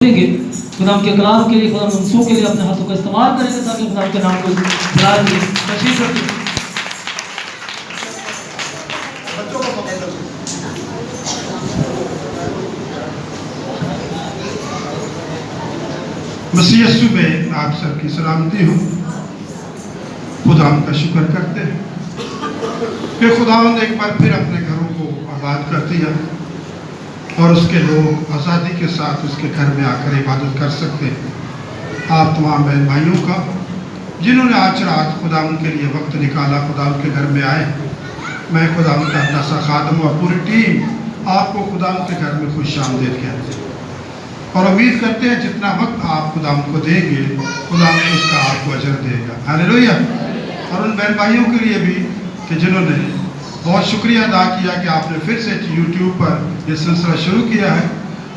گے خدا کے کلام کے لیے، خدا منصوب کے لیے اپنے ہاتھوں کا استعمال کریں گے تاکہ خدا کے نام کو بلائیں گے. تشریف رکھیں. مسیح یسوع میں آپ سب کی سلامتی ہو. خدا ہم کا شکر کرتے ہیں کہ خداوند نے ایک بار پھر اپنے گھروں کو آباد کر دیا اور اس کے لوگ آزادی کے ساتھ اس کے گھر میں آ کر عبادت کر سکتے ہیں. آپ تمام بہن بھائیوں کا جنہوں نے آج رات خداوند کے لیے وقت نکالا، خداوند کے گھر میں آئے، میں خداوند کا اپنا سا خادم اور پوری ٹیم آپ کو خداوند کے گھر میں خوش آمدید کہتے ہیں اور امید کرتے ہیں جتنا وقت آپ خداوند کو دیں گے خداوند اس کا آپ کو اجر دے گا. ہاللیلویہ. اور ان بہن بھائیوں کے لیے بھی کہ جنہوں نے بہت شکریہ ادا کیا کہ آپ نے پھر سے یوٹیوب پر یہ سلسلہ شروع کیا ہے،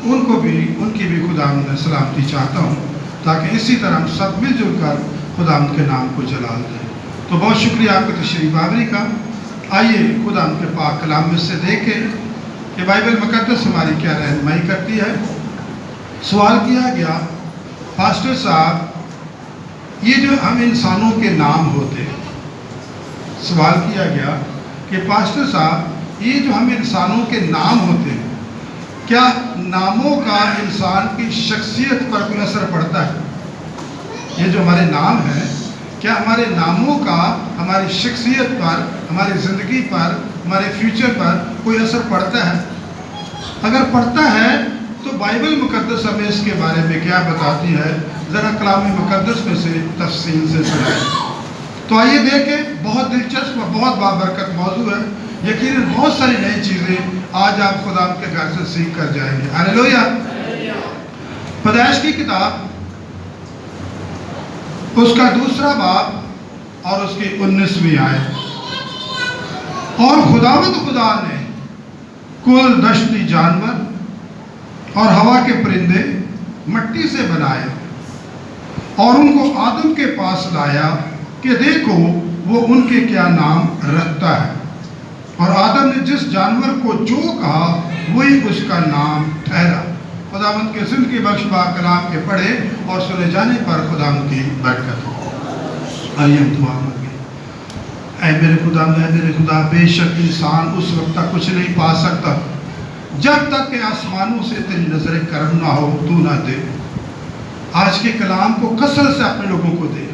ان کی بھی خداوند میں سلامتی چاہتا ہوں تاکہ اسی طرح ہم سب مل جل کر خداوند کے نام کو جلال دیں. تو بہت شکریہ آپ کے تشریف آوری کا. آئیے خداوند کے پاک کلام میں سے دیکھیں کہ بائبل مقدس ہماری کیا رہنمائی کرتی ہے. سوال کیا گیا، پاسٹر صاحب یہ جو ہم انسانوں کے نام ہوتے ہیں، سوال کیا گیا کہ پاسٹر صاحب یہ جو ہم انسانوں کے نام ہوتے ہیں، کیا ناموں کا انسان کی شخصیت پر کوئی اثر پڑتا ہے؟ یہ جو ہمارے نام ہیں، کیا ہمارے ناموں کا ہماری شخصیت پر، ہماری زندگی پر، ہمارے فیوچر پر کوئی اثر پڑتا ہے؟ اگر پڑتا ہے تو بائبل مقدس ہمیں اس کے بارے میں کیا بتاتی ہے؟ ذرا کلام مقدس میں سے تفصیل سے سنائیں. تو آئیے دیکھیں، بہت دلچسپ اور بہت بابرکت موضوع ہے. یقیناً بہت ساری نئی چیزیں آج آپ خدا کے گھر سے سیکھ کر جائیں گے. ہاللیلویہ. پیدائش کی کتاب اس کا 2 باب اور اس کی 19ویں آیت. اور خداوند خدا نے کل دشتی جانور اور ہوا کے پرندے مٹی سے بنائے اور ان کو آدم کے پاس لایا کہ دیکھو وہ ان کے کیا نام رکھتا ہے. اور آدم نے جس جانور کو جو کہا وہی اس کا نام ٹھہرا. خداوند کے زندگی بخش پاک کلام کے پڑھے اور سنے جانے پر خداوند کی برکت ہو. آئیے ہم دعا مانگیں. اے میرے خدا، اے میرے خدا، بے شک انسان اس وقت تک کچھ نہیں پا سکتا جب تک کہ آسمانوں سے تیری نظر کرم نہ ہو، تو نہ دے. آج کے کلام کو کثرت سے اپنے لوگوں کو دے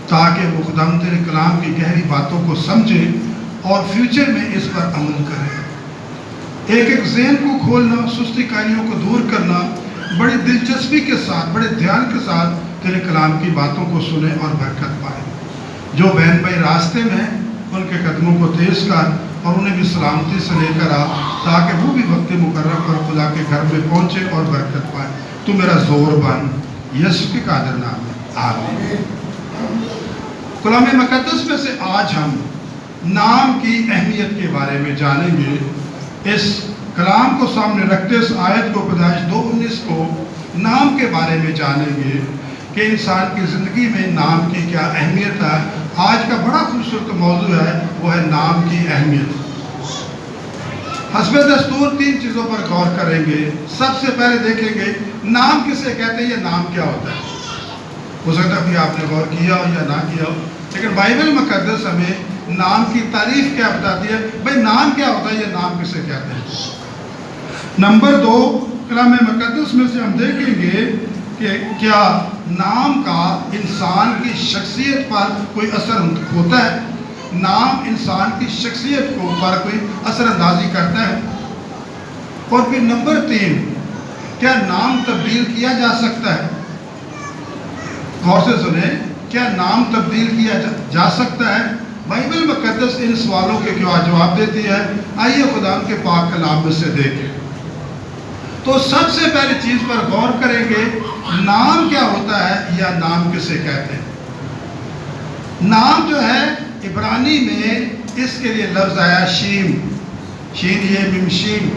تاکہ وہ خداوند تیرے کلام کی گہری باتوں کو سمجھے اور فیوچر میں اس پر عمل کرے. ایک ایک ذہن کو کھولنا، سستی کاریوں کو دور کرنا، بڑی دلچسپی کے ساتھ، بڑے دھیان کے ساتھ تیرے کلام کی باتوں کو سنے اور برکت پائے. جو بہن بھائی راستے میں ہیں ان کے قدموں کو تیز کر اور انہیں بھی سلامتی سے لے کر آ تاکہ وہ بھی وقت مقرر پر خدا کے گھر میں پہنچے اور برکت پائے. تو میرا زور بن، یسوع کے قادر نام میں آمین. کلام مقدس میں سے آج ہم نام کی اہمیت کے بارے میں جانیں گے. اس کلام کو سامنے رکھتے اس آیت کو، پیدائش 2:19 کو، نام کے بارے میں جانیں گے کہ انسان کی زندگی میں نام کی کیا اہمیت ہے. آج کا بڑا خوبصورت موضوع ہے، وہ ہے نام کی اہمیت. حسب دستور 3 چیزوں پر غور کریں گے. سب سے پہلے دیکھیں گے نام کسے کہتے ہیں، یہ نام کیا ہوتا ہے. ہو سکتا ہے کہ آپ نے غور کیا ہو یا نہ کیا ہو، لیکن بائبل مقدس ہمیں نام کی تعریف کیا بتاتی ہے. بھئی نام کیا ہوتا ہے، یہ نام کسے کہتے ہیں. نمبر 2، کلام مقدس میں سے ہم دیکھیں گے کہ کیا نام کا انسان کی شخصیت پر کوئی اثر ہوتا ہے. نام انسان کی شخصیت کو پر کوئی اثر اندازی کرتا ہے. اور پھر نمبر 3، کیا نام تبدیل کیا جا سکتا ہے. غور سے سنیں، کیا نام تبدیل کیا جا سکتا ہے. بائبل مقدس ان سوالوں کے جواب دیتی ہے. آئیے خدا کے پاک کلام میں سے دیکھیں. تو سب سے پہلی چیز پر غور کریں گے، نام کیا ہوتا ہے یا نام کسے کہتے ہیں. نام جو ہے عبرانی میں اس کے لیے لفظ آیا شیم، شین یہ میم شیم،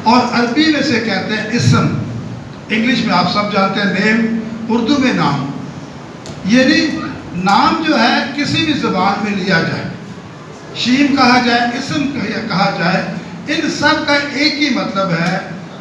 اور عربی میں سے کہتے ہیں اسم. انگلش میں آپ سب جانتے ہیں نیم، اردو میں نام. یعنی نام جو ہے کسی بھی زبان میں لیا جائے، شیم کہا جائے، اسم کہا جائے، ان سب کا ایک ہی مطلب ہے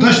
10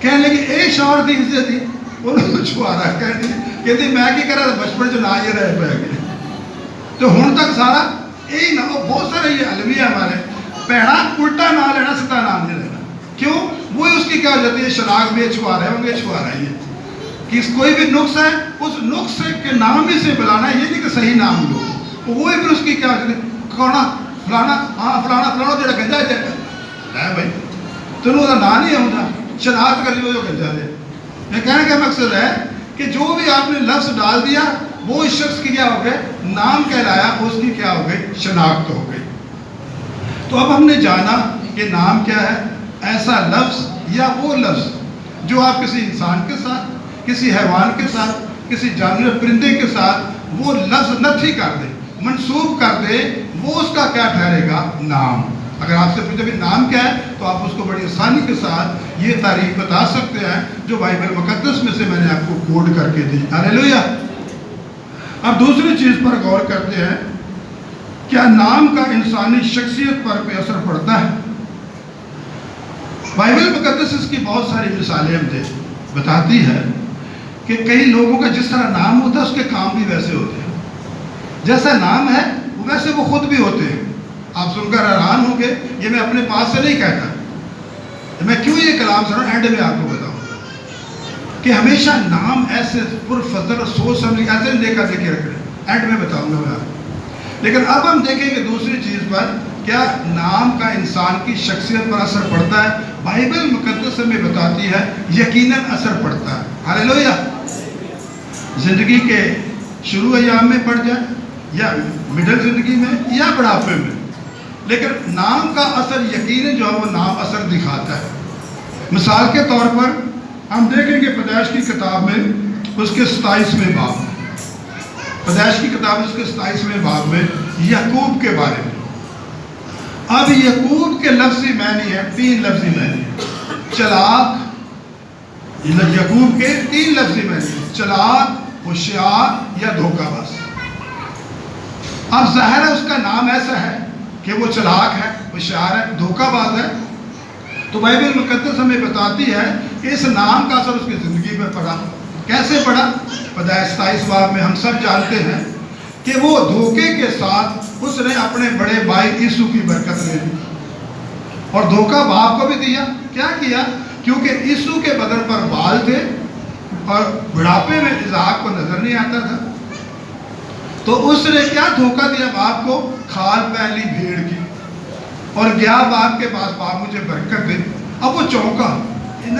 کہنے لگی اے شوہر دی عزت دی انہوں چھوارا کہتی میں کی کرا بچپن جو نہ یہ رہ پہ گئے تو ہون تک سارا یہی نہ بہت سارے یہ علوی ہے ہمارے پیڑا الٹا نہ لینا ستا نام نہیں لینا کیوں وہی اس کی کیا ہو جاتی ہے شناخت بھی چھوارا ہے وہ چھوارا ہی ہے کہ کوئی بھی نقص ہے اس نقص کے نام ہی سے بلانا ہے یہ نہیں کہ صحیح نام لو وہی پھر اس کی کیا ہو جاتی ہے کونا فلانا ہاں فلانا فلانا جڑا گنجا ہے لے بھائی تنوں کا نام نہیں ہوتا شناخت کر لی جو گنجا دے یہ کہنے کا مقصد ہے کہ جو بھی آپ نے لفظ ڈال دیا وہ اس شخص کی کیا ہو گئے نام کہلایا اس کی کیا ہو گئی شناخت ہو گئی تو اب ہم نے جانا کہ نام کیا ہے ایسا لفظ یا وہ لفظ جو آپ کسی انسان کے ساتھ کسی حیوان کے ساتھ کسی جانور پرندے کے ساتھ وہ لفظ نتھی کر دے منسوب کر دے وہ اس کا کیا ٹھہرے گا نام اگر آپ سے پوچھے بھی نام کیا ہے تو آپ اس کو بڑی آسانی کے ساتھ یہ تعریف بتا سکتے ہیں جو بائبل مقدس میں سے میں نے آپ کو کوڈ کر کے دی ہاللیلویا اب دوسری چیز پر غور کرتے ہیں کیا نام کا انسانی شخصیت پر کوئی اثر پڑتا ہے بائبل مقدس اس کی بہت ساری مثالیں ہم بتاتی ہے کہ کئی لوگوں کا جس طرح نام ہوتا ہے اس کے کام بھی ویسے ہوتے ہیں جیسا نام ہے ویسے وہ خود بھی ہوتے ہیں آپ سن کر حیران ہوں گے یہ میں اپنے پاس سے نہیں کہتا میں کیوں یہ کلام سن رہا ہوں اینڈ میں آپ کو بتاؤں کہ ہمیشہ نام ایسے پرفضل اور سوچ سمجھ ایسے دیکھا دیکھے رکھ رہے اینڈ میں بتاؤں گا میں آپ کو لیکن اب ہم دیکھیں کہ دوسری چیز پر کیا نام کا انسان کی شخصیت پر اثر پڑتا ہے بائبل مقدس ہمیں بتاتی ہے یقیناً اثر پڑتا ہے ہاللیلویا زندگی کے شروع ایام میں پڑ جائے یا مڈل زندگی میں یا بڑھاپے میں لیکن نام کا اثر یقیناً جو ہے وہ نام اثر دکھاتا ہے مثال کے طور پر ہم دیکھیں گے پیدائش کی کتاب میں اس کے 27ویں باب پیدائش کی کتاب اس کے 27ویں باب میں یعقوب کے بارے میں اب یعقوب کے لفظی معنی ہے 3 لفظی معنی ہے چلاک یعقوب کے 3 لفظی معنی چلاک ہوشیار یا دھوکہ باز اب ظاہر ہے اس کا نام ایسا ہے کہ وہ چلاک ہے ہوشیار ہے دھوکہ باز ہے تو بائبل مقدس ہمیں بتاتی ہے کہ اس نام کا اثر اس کی زندگی پر پڑا کیسے پڑا پیدائش 27 باب میں ہم سب جانتے ہیں کہ وہ دھوکے کے ساتھ اس نے اپنے بڑے بھائی یسوع کی برکت لے لی اور دھوکہ باپ کو بھی دیا کیا کیا کیونکہ یسوع کے بدن پر بال تھے اور بڑھاپے میں اسحاق کو نظر نہیں آتا تھا تو اس نے کیا دھوکہ دیا باپ کو کھال پہلی بھیڑ کی اور گیا باپ کے پاس باپ مجھے برکت دے اب وہ چونکا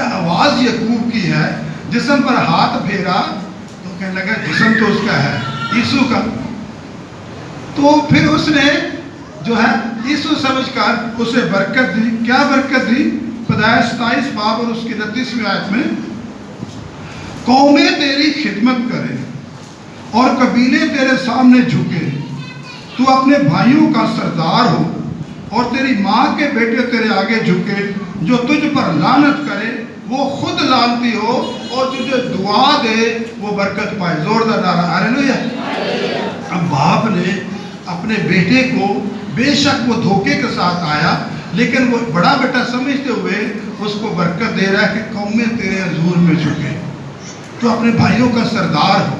آواز یعقوب کی ہے جسم پر ہاتھ پھیرا تو کہنے لگا جسم تو اس کا ہے یسوع کا تو پھر اس نے جو ہے یسوع سمجھ کر اسے برکت دی کیا برکت دی پیدائش 27 باب اور اس کی 29ویں آیت میں قومیں تیری خدمت کریں اور قبیلے تیرے سامنے جھکے تو اپنے بھائیوں کا سردار ہو اور تیری ماں کے بیٹے تیرے آگے جھکے جو تجھ پر لعنت کرے وہ خود لعنتی ہو اور تجھے دعا دے وہ برکت پائے زوردار نعرہ ہاللیلویا اب باپ نے اپنے بیٹے کو بے شک وہ دھوکے کے ساتھ آیا لیکن وہ بڑا بیٹا سمجھتے ہوئے اس کو برکت دے رہا ہے کہ قومیں تیرے حضور میں جھکے تو اپنے بھائیوں کا سردار ہو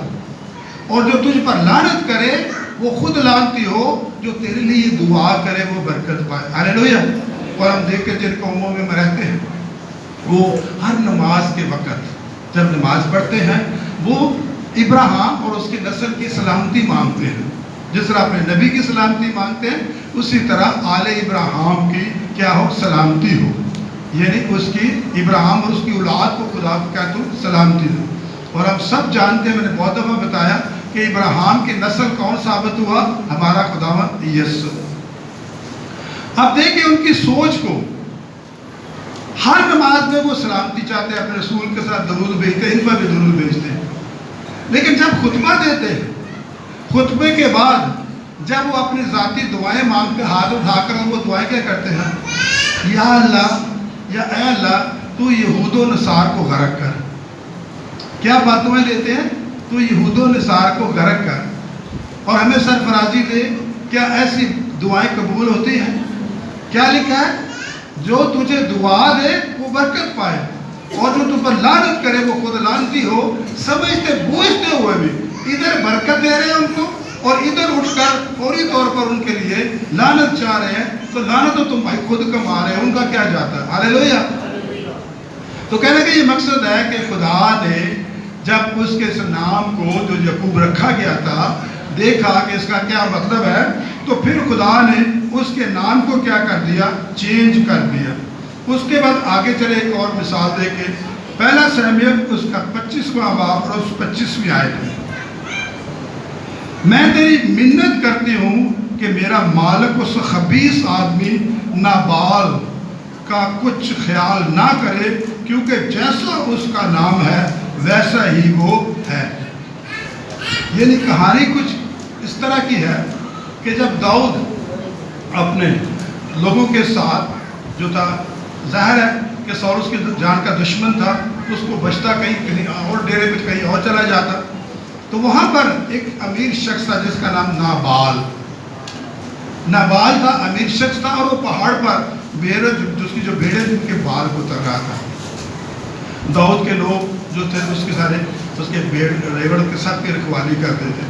اور جو تجھ پر لعنت کرے وہ خود لعنتی ہو جو تیرے لیے دعا کرے وہ برکت پائے ہاللیلویا اور ہم دیکھ کے جن قوموں میں رہتے ہیں وہ ہر نماز کے وقت جب نماز پڑھتے ہیں وہ ابراہیم اور اس کی نسل کی سلامتی مانگتے ہیں جس طرح اپنے نبی کی سلامتی مانگتے ہیں اسی طرح آل ابراہیم کی کیا ہو سلامتی ہو یعنی اس کی ابراہیم اور اس کی اولاد کو خدا کیا تو سلامتی دو اور ہم سب جانتے ہیں میں نے بہت دفعہ بتایا کہ ابراہیم کی نسل کون ثابت ہوا ہمارا خداوند یسوع اب دیکھیں ان کی سوچ کو ہر نماز میں وہ سلامتی چاہتے ہیں اپنے رسول کے ساتھ درود بھیجتے ہیں ان پر بھی درود بھیجتے ہیں لیکن جب خطبہ دیتے ہیں خطبے کے بعد جب وہ اپنی ذاتی دعائیں مانگتے ہاتھ اٹھا کر وہ دعائیں کیا کرتے ہیں یا اللہ یا اے اللہ تو یہود و نصار کو غرق کر کیا باتیں لیتے ہیں تو یہود و نصار کو غرق کر اور ہمیں سرفرازی دے کیا ایسی دعائیں قبول ہوتی ہیں کیا لکھا ہے جو تجھے دعا دے وہ برکت پائے اور جو تم پر لعنت کرے وہ خود لعنتی ہو، سمجھتے بوجھتے ہوئے بھی ادھر برکت دے رہے ہیں ان کو اور ادھر اٹھ کر فوری طور پر ان کے لیے لعنت چاہ رہے ہیں، تو لعنت تو تم بھائی خود کما رہے ہیں، ان کا کیا جاتا ہے؟ ہاللیلویہ۔ تو کہنے کا یہ مقصد ہے کہ خدا نے جب اس کے اس نام کو جو یعقوب رکھا گیا تھا دیکھا کہ اس کا کیا مطلب ہے، تو پھر خدا نے اس کے نام کو کیا کر دیا؟ چینج کر دیا۔ اس کے بعد آگے چلے ایک اور مثال دیکھیں، پہلا سموئیل اس کا 25واں باب اور اس 25ویں آیت میں، میں تیری منت کرتی ہوں کہ میرا مالک اس خبیث آدمی نابال کا کچھ خیال نہ کرے، کیونکہ جیسا اس کا نام ہے ویسا ہی وہ ہے۔ یعنی کہانی کچھ اس طرح کی ہے کہ جب داؤد اپنے لوگوں کے ساتھ جو تھا، ظاہر ہے کہ سول اس کی جان کا دشمن تھا، اس کو بچتا کہیں اور ڈیرے میں کہیں اور چلا جاتا، تو وہاں پر ایک امیر شخص تھا جس کا نام نابال تھا، امیر شخص تھا، اور وہ پہاڑ پر اس کی جو بھیڑیں ان کے بال کو تر رہا تھا۔ داؤد کے لوگ جو تھے اس کے سارے اس کے ریوڑ کے سب کی رکھوالی کرتے تھے،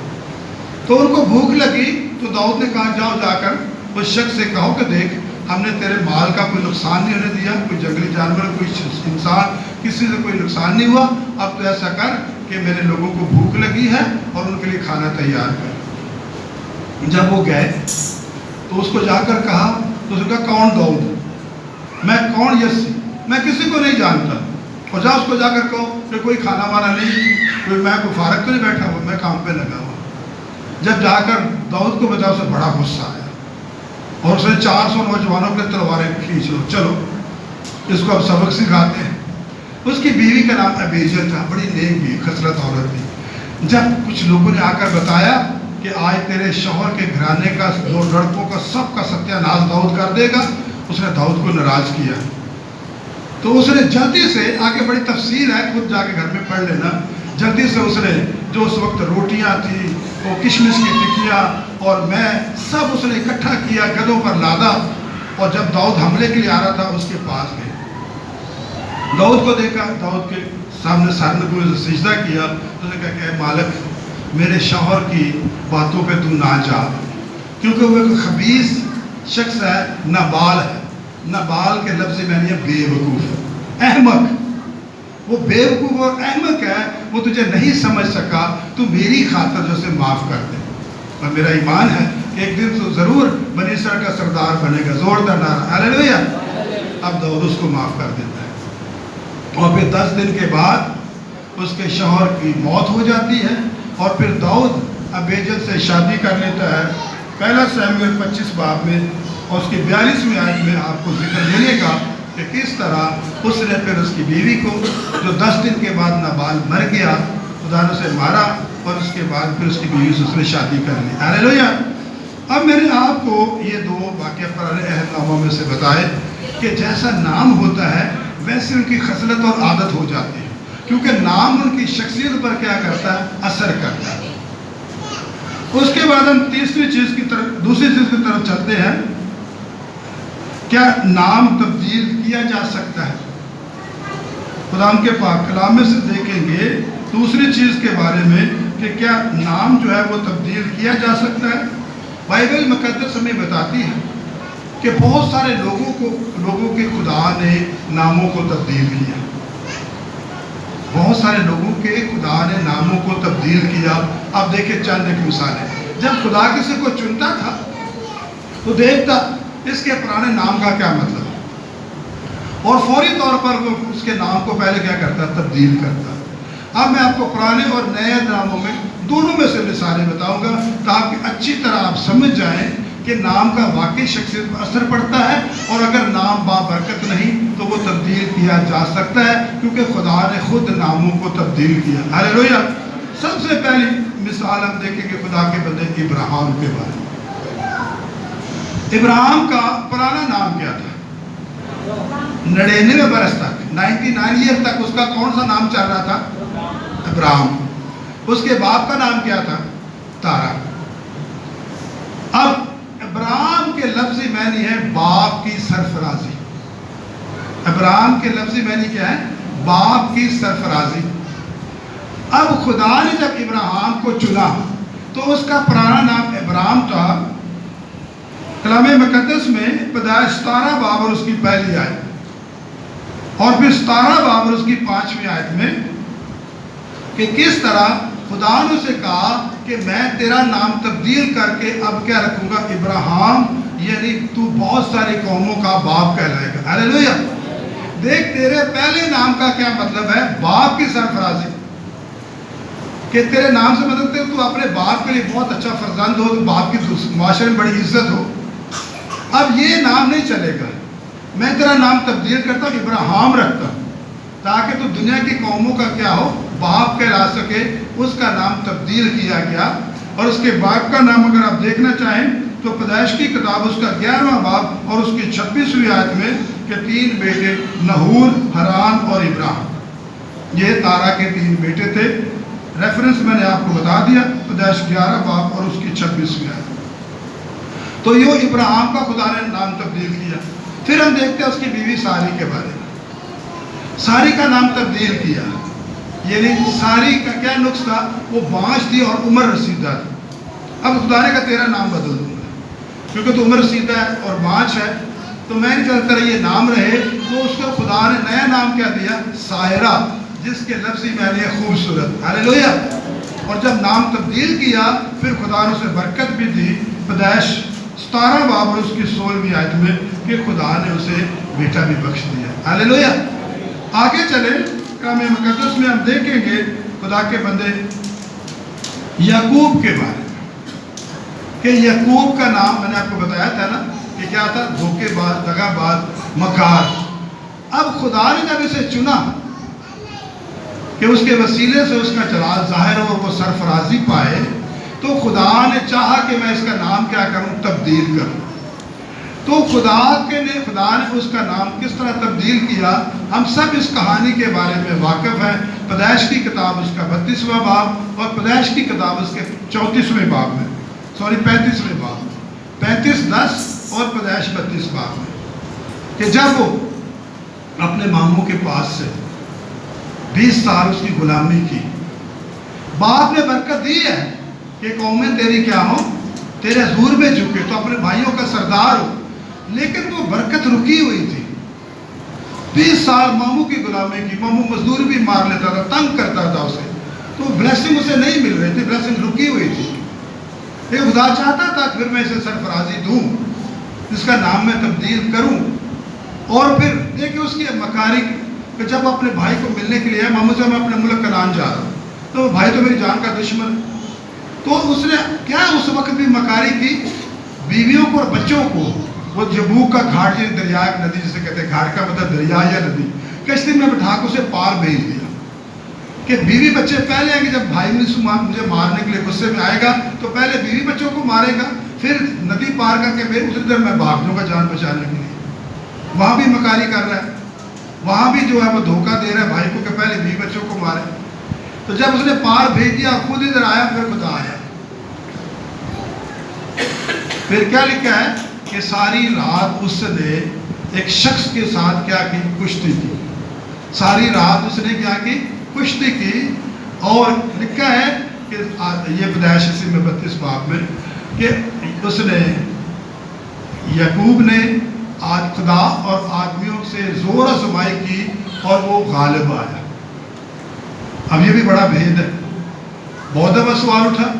تو ان کو بھوک لگی تو داؤد نے کہا جاؤ جا کر اس شخص سے کہو کہ دیکھ ہم نے تیرے مال کا کوئی نقصان نہیں ہونے دیا، کوئی جنگلی جانور، کوئی انسان، کسی سے کوئی نقصان نہیں ہوا، اب تو ایسا کر کہ میرے لوگوں کو بھوک لگی ہے اور ان کے لیے کھانا تیار کر۔ جب وہ گئے تو اس کو جا کر کہا، تو اس نے کہا کون داؤد؟ میں کون؟ یسی، میں کسی کو نہیں جانتا، اور جا اس کو جا کر کہو کہ کوئی کھانا وانا نہیں، کوئی میں کوئی فارغ تو نہیں بیٹھا ہوا، میں کام پہ لگا ہوا۔ جب جا کر داؤد کو بتایا، اسے بڑا غصہ آیا اور اس نے 400 نوجوانوں کے تلواریں کھینچ لو، چلو اس کو اب سبق سکھاتے ہیں۔ اس کی بیوی کا نام ابیجل تھا، بڑی نیک بھی خصلت عورت تھی۔ جب کچھ لوگوں نے آ کر بتایا کہ آج تیرے شوہر کے گھرانے کا 2 لڑکوں کا سب کا ستیہ ناش داؤد کر دے گا، اس نے داؤد کو ناراض کیا، تو اس نے جلدی سے آگے بڑی تفصیل ہے، خود جا کے گھر میں پڑھ لینا، جلدی سے اس نے جو اس وقت روٹیاں تھیں، وہ کشمش کی ٹکیاں اور میں سب اس نے اکٹھا کیا، گدھوں پر لادا، اور جب داؤد حملے کے لیے آ رہا تھا اس کے پاس گئے، داؤد کو دیکھا، داؤد کے سامنے سر نگو سے سجدہ کیا، تو نے کہا کہ اے مالک میرے شوہر کی باتوں پہ تم نہ جا، کیونکہ وہ ایک خبیث شخص ہے، نابال ہے۔ نابال کے لفظ میں نے بے وقوف، احمق، وہ بے وقوف اور احمق ہے، وہ تجھے نہیں سمجھ سکا، تو میری خاطر جو سے معاف کر دے، اور میرا ایمان ہے کہ ایک دن تو ضرور بنی اسرائیل کا سردار بنے گا۔ زوردار نعرہ ہاللیلویہ۔ اب داؤد اس کو معاف کر دیتا ہے، اور پھر 10 دن کے بعد اس کے شوہر کی موت ہو جاتی ہے، اور پھر داؤد ابیجل سے شادی کر لیتا ہے۔ پہلا سموئیل 25 باب میں اور اس کی 42ویں آیت میں آپ کو ذکر ملے گا کہ کس طرح اس نے پھر اس کی بیوی کو جو 10 دن کے بعد نابال مر گیا، خدا نے اسے مارا، اور اس کے بعد پھر اس کی بیوی سے اس نے شادی کر لی۔ ہاللیلویہ۔ اب میں نے آپ کو یہ 2 واقعہ پرانے عہد ناموں میں سے بتائے کہ جیسا نام ہوتا ہے ویسے ان کی خصلت اور عادت ہو جاتی ہے، کیونکہ نام ان کی شخصیت پر کیا کرتا ہے؟ اثر کرتا ہے۔ اس کے بعد ہم دوسری چیز کی طرف چلتے ہیں، کیا نام تبدیل کیا جا سکتا ہے؟ قرآن کے پاک کلام میں سے دیکھیں گے دوسری چیز کے بارے میں کہ کیا نام جو ہے وہ تبدیل کیا جا سکتا ہے۔ بائبل مقدس ہمیں بتاتی ہے کہ بہت سارے لوگوں کے خدا نے ناموں کو تبدیل کیا، بہت سارے لوگوں کے خدا نے ناموں کو تبدیل کیا۔ اب دیکھیں چند ایک مثالیں، جب خدا کسی کو چنتا تھا تو دیکھتا اس کے پرانے نام کا کیا مطلب ہے، اور فوری طور پر وہ اس کے نام کو پہلے کیا کرتا؟ تبدیل کرتا۔ اب میں آپ کو پرانے اور نئے ناموں میں دونوں میں سے مثالیں بتاؤں گا تاکہ اچھی طرح آپ سمجھ جائیں کہ نام کا واقعی شخصیت پر اثر پڑتا ہے، اور اگر نام بابرکت نہیں تو وہ تبدیل کیا جا سکتا ہے، کیونکہ خدا نے خود ناموں کو تبدیل کیا۔ ہاللیلویہ۔ سب سے پہلی مثال ہم دیکھیں کہ خدا کے بندے ابراہیم کے بارے میں۔ ابراہیم کا پرانا نام کیا تھا؟ 99 برس تک، 99 ایئر تک اس کا کون سا نام چل رہا تھا؟ ابراہیم۔ اس کے باپ کا نام کیا تھا؟ تارا۔ اب ابراہیم کے لفظی معنی ہے باپ کی سرفرازی۔ ابراہیم کے لفظی معنی کیا ہے؟ باپ کی سرفرازی۔ اب خدا نے جب ابراہیم کو چنا تو اس کا پرانا نام ابراہیم تھا۔ کلام مقدس میں پیدائش 17 باب اور اس کی پہلی آیت اور پھر 17 باب اور اس کی 5ویں آیت میں کہ کس طرح خدا نے اسے کہا کہ میں تیرا نام تبدیل کر کے اب کیا رکھوں گا، ابراہیم، یعنی تو بہت ساری قوموں کا باپ کہلائے گا۔ ہاللیلویہ۔ دیکھ تیرے پہلے نام کا کیا مطلب ہے، باپ کی سرفرازی، کہ تیرے نام سے مطلب تو اپنے باپ کے لیے بہت اچھا فرزند ہو، تو باپ کی معاشرے میں بڑی عزت ہو۔ اب یہ نام نہیں چلے گا، میں تیرا نام تبدیل کرتا ہوں، ابراہیم رکھتا ہوں، تاکہ تو دنیا کی قوموں کا کیا ہو، باپ کہلا سکے۔ اس کا نام تبدیل کیا گیا، اور اس کے باپ کا نام اگر آپ دیکھنا چاہیں تو پیدائش کی کتاب اس کا 11واں باب اور اس کی 26ویں آیت میں کہ 3 بیٹے نحور، حران اور ابراہیم، یہ تارا کے 3 بیٹے تھے۔ ریفرنس میں نے آپ کو بتا دیا، پیدائش 11 باب اور اس کی 26ویں آیت۔ تو یہ ابراہیم کا خدا نے نام تبدیل کیا۔ پھر ہم دیکھتے ہیں اس کی بیوی ساری کے بارے میں۔ ساری کا نام تبدیل کیا، یعنی ساری کا کیا نقص تھا، وہ بانجھ تھی اور عمر رسیدہ تھی۔ اب خدا نے کہا تیرا نام بدل دوں گا، کیونکہ تو عمر رسیدہ ہے اور بانجھ ہے، تو میں نہیں چاہتا یہ نام رہے۔ تو اس کو خدا نے نیا نام کیا دیا، ساحرہ، جس کے لفظی معنی ہے خوبصورت۔ ہاللیلویہ۔ اور جب نام تبدیل کیا پھر خدا نے اسے برکت بھی دی۔ پیدائش 17 باب اور اس کی 16ویں آیت میں کہ خدا نے اسے بیٹا بھی بخش دیا۔ ہاللیلویہ۔ آگے چلیں، کلام مقدس میں ہم دیکھیں گے خدا کے بندے یعقوب کے بارے میں، کہ یعقوب کا نام میں نے آپ کو بتایا تھا نا کہ کیا تھا، دھوکے باز، دغا باز، مکار۔ اب خدا نے جب اسے چنا کہ اس کے وسیلے سے اس کا جلال ظاہر ہو اور وہ سرفرازی پائے، تو خدا نے چاہا کہ میں اس کا نام کیا کروں، تبدیل کروں۔ تو خدا نے اس کا نام کس طرح تبدیل کیا، ہم سب اس کہانی کے بارے میں واقف ہیں۔ پیدائش کی کتاب اس کا 32واں باب اور پیدائش کی کتاب اس کے 34ویں باب میں، 35ویں باب، 35:10 اور پیدائش 32 باب میں، کہ جب وہ اپنے ماموں کے پاس سے 20 سال اس کی غلامی کی، باپ نے برکت دی ہے کہ قومیں تیری کیا ہوں، تیرے حضور میں جھکے، تو اپنے بھائیوں کا سردار ہو، لیکن وہ برکت رکی ہوئی تھی۔ 20 سال ماموں کی غلامی کی، ماموں مزدور بھی مار لیتا تھا، تنگ کرتا تھا اسے، تو بلیسنگ اسے نہیں مل رہی تھی، بلیسنگ رکی ہوئی تھی۔ یہ خدا چاہتا تھا پھر میں اسے سرفرازی دوں، اس کا نام میں تبدیل کروں۔ اور پھر دیکھیں اس کی مکاری، کہ جب اپنے بھائی کو ملنے کے لیے ماموں سے میں اپنے ملک کنعان جا رہا ہوں، تو بھائی تو میری جان کا دشمن ہے، تو اس نے کیا اس وقت بھی مکاری کی، بیویوں کو اور بچوں کو وہ جبوک کا گھاٹ، یہ دریا ندی جسے کہتے ہیں، گھاٹ کا مطلب دریا یا ندی، کشتی میں بٹھا کے اسے پار بھیج دیا کہ بیوی بچے پہلے آئیں گے، جب بھائی مجھے مارنے کے لیے غصے میں آئے گا تو پہلے بیوی بچوں کو مارے گا، پھر ندی پار کر کے پھر اسی طرح میں بھاگ جاؤں گا جان بچانے کے لیے۔ وہاں بھی مکاری کر رہا ہے، وہاں بھی جو ہے وہ دھوکہ دے رہا ہے بھائی کو کہ پہلے بیوی بچوں کو مارے۔ تو جب اس نے پار بھیج دیا، خود ادھر آیا، پھر خدا آیا۔ پھر کیا لکھا ہے کہ ساری رات اس نے ایک شخص کے ساتھ کیا کی، کشتی کی۔ ساری رات اس نے کیا کی، کشتی کی۔ اور لکھا ہے کہ یہ پیدائش اسی میں 32 باب میں کہ اس نے یعقوب نے خدا اور آدمیوں سے زور آزمائی کی اور وہ غالب آیا۔ اب یہ بھی بڑا بھید ہے۔ بہت دفعہ سوال اٹھا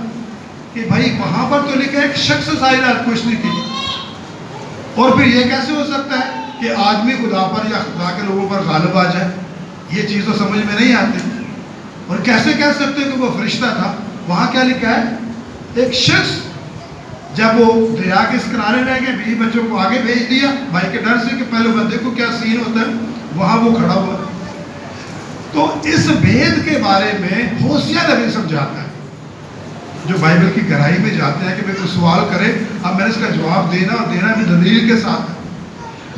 کہ بھائی وہاں پر تو لکھا ہے ایک شخص ساری رات کشتی کی، اور پھر یہ کیسے ہو سکتا ہے کہ آدمی خدا پر یا خدا کے لوگوں پر غالب آ جائے؟ یہ چیز تو سمجھ میں نہیں آتی۔ اور کیسے کہہ سکتے کہ وہ فرشتہ تھا؟ وہاں کیا لکھا ہے، ایک شخص جب وہ دریا کے اس کنارے رہ گئے، بیوی بچوں کو آگے بھیج دیا بھائی کے ڈر سے کہ پہلے وہ دیکھو کیا سین ہوتا ہے، وہاں وہ کھڑا ہوا۔ تو اس بھید کے بارے میں ہوشیہ نبی سمجھاتا ہے، جو بائبل کی گہرائی میں جاتے ہیں کہ میں کوئی سوال کرے، اب میں نے اس کا جواب دینا اور دینا بھی دلیل کے ساتھ ہے۔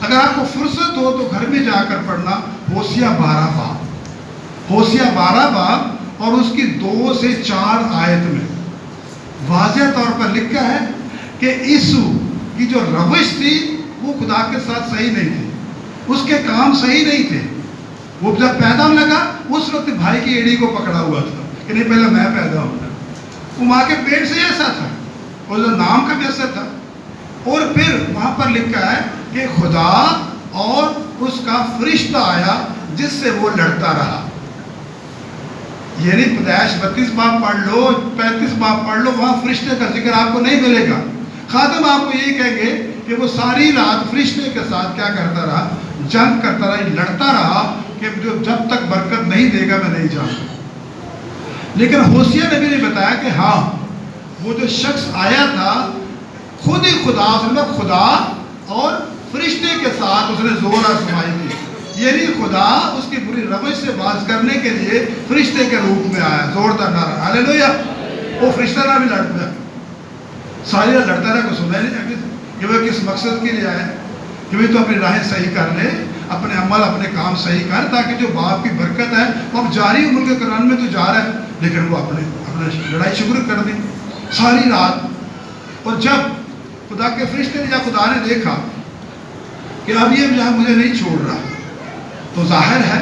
اگر آپ کو فرصت ہو تو گھر میں جا کر پڑھنا ہوشیہ 12 باب، ہوشیہ 12 باب اور اس کی 2 سے 4 آیت میں واضح طور پر لکھا ہے کہ عیسو کی جو روش تھی وہ خدا کے ساتھ صحیح نہیں تھی، اس کے کام صحیح نہیں تھے، وہ جب پیدا ہونے لگا اس وقت بھائی کی ایڑی کو پکڑا ہوا تھا کہ نہیں پہلے میں پیدا ہونا. وہ ماں کے پیٹ سے ایسا تھا اور جو نام کا بھی اثر تھا. اور پھر وہاں پر لکھا ہے کہ خدا اور اس کا فرشتہ آیا جس سے وہ لڑتا رہا. یعنی پیدائش 32 باب پڑھ لو 35 باب پڑھ لو, وہاں فرشتے کا ذکر آپ کو نہیں ملے گا. خادم آپ کو یہی کہیں گے کہ وہ ساری رات فرشتے کے ساتھ کیا کرتا رہا, جنگ کرتا رہا, لڑتا رہا کہ جو جب تک برکت نہیں دے گا میں نہیں جاؤں. لیکن ہوشیہ نبی نے بتایا کہ ہاں وہ جو شخص آیا تھا خود ہی خدا, خدا اور فرشتے کے ساتھ اس نے زور آزمائی تھی. یعنی خدا اس کی بری روش سے باز کرنے کے لیے فرشتے کے روپ میں آیا. زوردار نعرہ ہاللیلویا. وہ فرشتہ نہ بھی لڑ پیا, ساری رات لڑتا رہا. کو سنا نہیں کہ وہ کس مقصد کے لیے آیا کہ وہ تو اپنی راہیں صحیح کر لے, اپنے عمل اپنے کام صحیح کر, تاکہ جو باپ کی برکت ہے وہ اب جاری عمر کے قرآن میں تو جا رہا ہے, لیکن وہ اپنے لڑائی شروع کر دی ساری رات. اور جب خدا کے فرشتے نے یا خدا نے دیکھا کہ اب یہ یہاں مجھے نہیں چھوڑ رہا, تو ظاہر ہے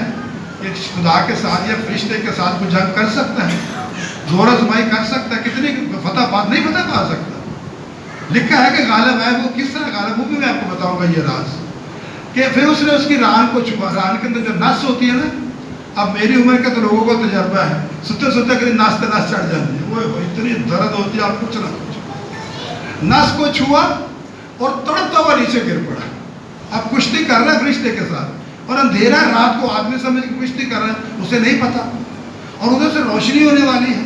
کہ خدا کے ساتھ یا فرشتے کے ساتھ وہ جنگ کر سکتا ہے, زور آزمائی کر سکتا ہے. کتنی فتح پا نہیں فتح پا سکتا. لکھا ہے کہ غالب ہے. وہ کس طرح غالب, وہ بھی میں آپ کو بتاؤں گا یہ راز. کہ پھر اس نے اس کی ران کو چھپا, ران کے اندر جو نس ہوتی ہے نا, اب میری عمر کا تو لوگوں کو تجربہ ہے, ستے ستے کہیں نس نس چڑھ جاتی ہے, وہ اتنی درد ہوتی ہے آپ کچھ نہ کچھ. نس کو چھوا اور تڑپتا ہوا نیچے گر پڑا. اب کشتی کر رہا ہے فرشتے کے ساتھ, اور اندھیرا رات کو آدمی سمجھ کے کشتی کر رہا ہے, اسے نہیں پتا. اور ادھر سے روشنی ہونے والی ہے.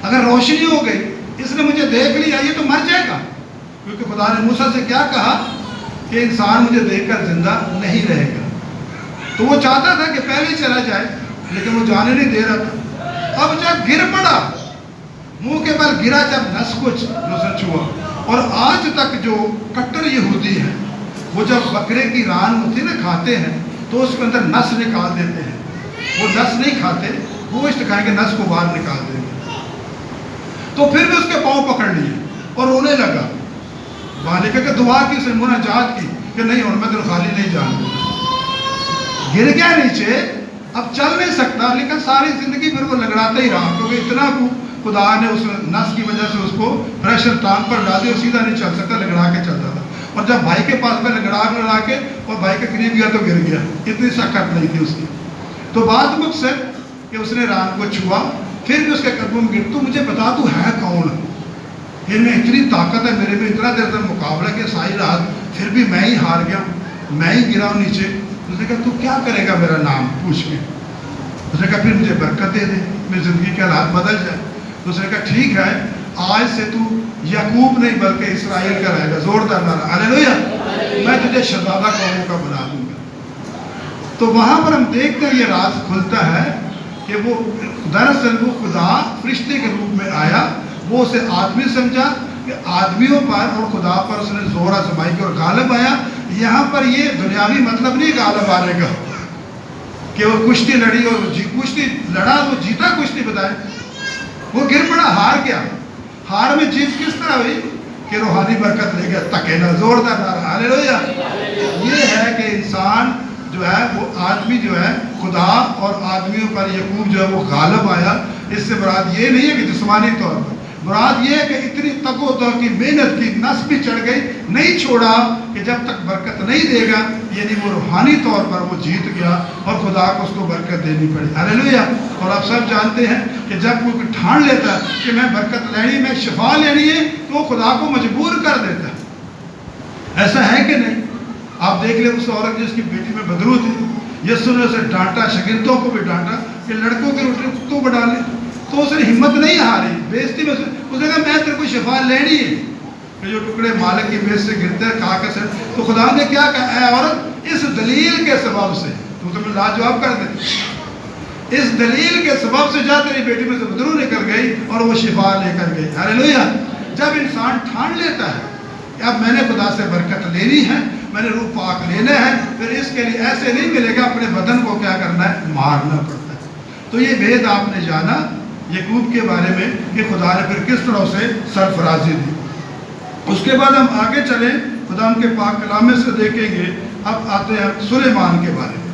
اگر روشنی ہو گئی, اس نے مجھے دیکھ لیا, یہ تو مر جائے گا. کیونکہ خدا نے موسیٰ سے کیا کہا کہ انسان مجھے دیکھ کر زندہ نہیں رہے گا. تو وہ چاہتا تھا کہ پہلے چلا جائے, لیکن وہ جانے نہیں دے رہا تھا. اب جب گر پڑا, منہ کے بل گرا, جب نس کو چھوا. اور آج تک جو کٹر یہودی ہیں وہ جب بکرے کی ران ہوتی ہے نا کھاتے ہیں, تو اس کے اندر نس نکال دیتے ہیں. وہ نس نہیں کھاتے, گوشت کھائیں گے, نس کو باہر نکال دیں گے. تو پھر بھی اس کے پاؤں پکڑ لیے اور رونے لگا. وہاں لکھا کہ دعا کی, اس نے مناجات کی کہ نہیں اور میں تو خالی نہیں جان دوں. گر گیا نیچے, اب چل نہیں سکتا, لیکن ساری زندگی پھر وہ لگڑاتا ہی رہا, کیونکہ اتنا خدا نے اس نس کی وجہ سے اس کو پریشر ٹانگ پر ڈال دیا, سیدھا نہیں چل سکتا, لگڑا کے چلتا تھا. اور جب بھائی کے پاس میں لگڑا کے اور بھائی کے قریب گیا تو گر گیا, اتنی سخت نہیں تھی اس کی. تو بات مقصد کہ اس نے ران کو چھوا, پھر بھی اس کے قدموں میں گر, تو مجھے بتا تو ہے کون, یہ میں اتنی طاقت ہے میرے میں, اتنا دیر تک مقابلہ کہ ساری رات پھر بھی میں ہی ہار گیا, میں ہی گرا ہوں نیچے. اس نے کہا تو کیا کرے گا میرا نام پوچھ کے. اس نے کہا پھر مجھے برکت دے دے, میری زندگی کے حالات بدل جائے. تو اس نے کہا ٹھیک ہے, آج سے تو یعقوب نہیں بلکہ اسرائیل کا رہے گا. زوردار نعرہ ہاللیلویا. میں تجھے شہزادہ قوموں کا بنا دوں گا. تو وہاں پر ہم دیکھتے ہیں یہ راز کھلتا ہے کہ وہ دراصل وہ خدا فرشتے کے روپ میں آیا. وہ اسے آدمی سمجھا کہ آدمیوں پر اور خدا پر اس نے زور آزمائی کی اور غالب آیا. یہاں پر یہ دنیاوی مطلب نہیں غالب آنے کا کہ وہ کشتی لڑی اور کشتی لڑا, وہ جیتا کشتی بتائے. وہ گر پڑا, ہار گیا. ہار میں جیت کس طرح ہوئی کہ روحانی برکت لے گیا, تکینا. زوردار نعرہ ہاللیلویا. یہ ہے کہ انسان جو ہے وہ آدمی جو ہے خدا اور آدمیوں پر یعقوب جو ہے وہ غالب آیا. اس سے مراد یہ نہیں ہے کہ جسمانی طور پر, مراد یہ ہے کہ اتنی تگ و دو کی محنت کی, نس بھی چڑھ گئی, نہیں چھوڑا کہ جب تک برکت نہیں دے گا. یعنی وہ روحانی طور پر وہ جیت گیا اور خدا کو اس کو برکت دینی پڑی. ہاللیلویا. اور آپ سب جانتے ہیں کہ جب کوئی ٹھان لیتا ہے کہ میں برکت لینی, میں شفا لینی ہے, تو وہ خدا کو مجبور کر دیتا ہے. ایسا ہے کہ نہیں؟ آپ دیکھ لیں اس عورت جس کی بیٹی میں بدرو تھی, یسوع نے اسے ڈانٹا, شاگردوں کو بھی ڈانٹا کہ لڑکوں کی روٹی کتوں کو ڈالے. تو اس نے ہمت نہیں ہاری, بےزتی میں اس نے کہا میں تیرے کو شفا لینی ہے. کہ جو ٹکڑے مالک کی میز سے گرتے ہیں کھا کے سے, تو خدا نے کیا کہا, اے عورت اس دلیل کے سبب سے, تو تمہیں لاجواب کر دے, اس دلیل کے سبب سے جا, تیری بیٹی میں سے بدرو نکل گئی اور وہ شفا لے کر گئی. ہاللیلویا. جب انسان ٹھان لیتا ہے کہ اب میں نے خدا سے برکت لینی ہے, میں نے روح پاک لینا ہے, پھر اس کے لیے ایسے نہیں ملے گا, اپنے بدن کو کیا کرنا ہے, مارنا پڑتا ہے. تو یہ بھید آپ نے جانا یعقوب کے بارے میں کہ خدا نے پھر کس طرح سے سرفرازی دی. اس کے بعد ہم آگے چلیں, خدا ان کے پاک کلام سے دیکھیں گے. اب آتے ہیں سلیمان کے بارے میں.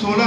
16